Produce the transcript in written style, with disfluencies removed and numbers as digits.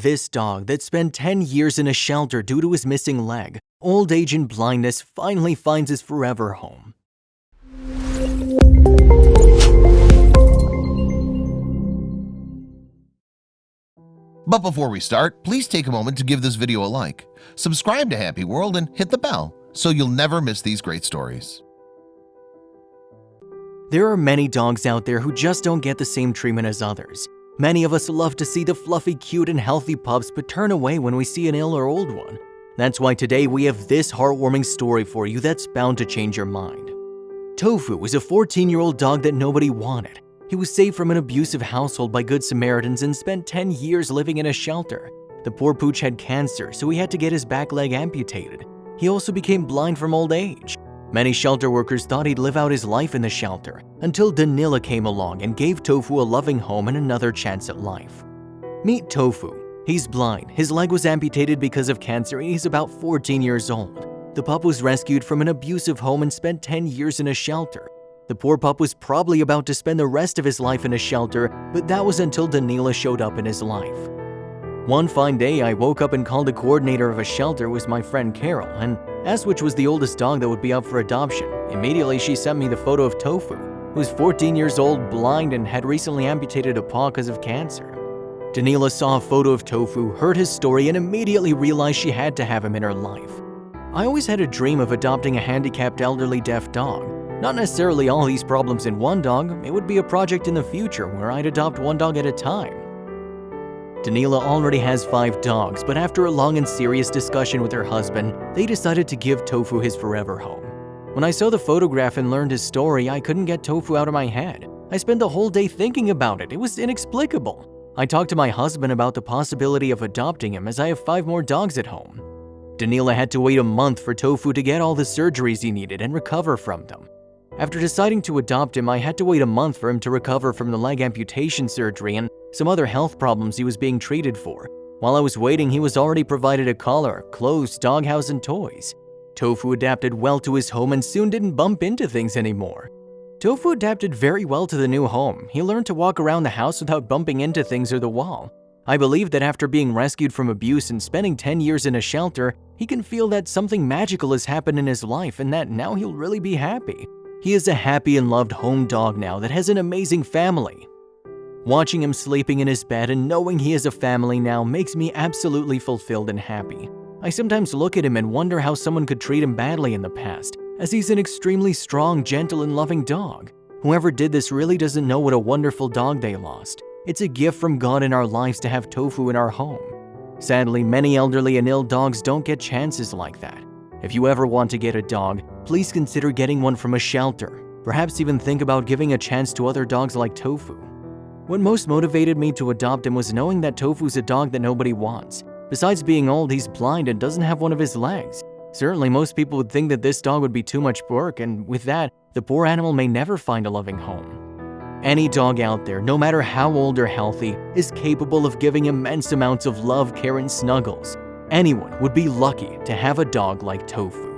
This dog that spent 10 years in a shelter due to his missing leg, old age and blindness finally finds his forever home. But before we start, please take a moment to give this video a like, subscribe to HappyWorld, and hit the bell so you'll never miss these great stories. There are many dogs out there who just don't get the same treatment as others. Many of us love to see the fluffy, cute, and healthy pups but turn away when we see an ill or old one. That's why today we have this heartwarming story for you that's bound to change your mind. Tofu was a 14-year-old dog that nobody wanted. He was saved from an abusive household by Good Samaritans and spent 10 years living in a shelter. The poor pooch had cancer, so he had to get his back leg amputated. He also became blind from old age. Many shelter workers thought he'd live out his life in the shelter until Danila came along and gave Tofu a loving home and another chance at life. Meet Tofu. He's blind, his leg was amputated because of cancer, and he's about 14 years old. The pup was rescued from an abusive home and spent 10 years in a shelter. The poor pup was probably about to spend the rest of his life in a shelter, but that was until Danila showed up in his life. One fine day, I woke up and called the coordinator of a shelter, was my friend Carol, and asked which was the oldest dog that would be up for adoption. Immediately, she sent me the photo of Tofu, who was 14 years old, blind, and had recently amputated a paw because of cancer. Danila saw a photo of Tofu, heard his story, and immediately realized she had to have him in her life. I always had a dream of adopting a handicapped elderly deaf dog. Not necessarily all these problems in one dog, it would be a project in the future where I'd adopt one dog at a time. Danila already has 5 dogs, but after a long and serious discussion with her husband, they decided to give Tofu his forever home. When I saw the photograph and learned his story, I couldn't get Tofu out of my head. I spent the whole day thinking about it. It was inexplicable. I talked to my husband about the possibility of adopting him as I have 5 more dogs at home. Danila had to wait a month for Tofu to get all the surgeries he needed and recover from them. After deciding to adopt him, I had to wait a month for him to recover from the leg amputation surgery and some other health problems he was being treated for. While I was waiting, he was already provided a collar, clothes, doghouse, and toys. Tofu adapted well to his home and soon didn't bump into things anymore. Tofu adapted very well to the new home. He learned to walk around the house without bumping into things or the wall. I believe that after being rescued from abuse and spending 10 years in a shelter, he can feel that something magical has happened in his life and that now he'll really be happy. He is a happy and loved home dog now that has an amazing family. Watching him sleeping in his bed and knowing he has a family now makes me absolutely fulfilled and happy. I sometimes look at him and wonder how someone could treat him badly in the past, as he's an extremely strong, gentle, and loving dog. Whoever did this really doesn't know what a wonderful dog they lost. It's a gift from God in our lives to have Tofu in our home. Sadly, many elderly and ill dogs don't get chances like that. If you ever want to get a dog, please consider getting one from a shelter. Perhaps even think about giving a chance to other dogs like Tofu. What most motivated me to adopt him was knowing that Tofu's a dog that nobody wants. Besides being old, he's blind and doesn't have one of his legs. Certainly, most people would think that this dog would be too much work, and with that, the poor animal may never find a loving home. Any dog out there, no matter how old or healthy, is capable of giving immense amounts of love, care, and snuggles. Anyone would be lucky to have a dog like Tofu.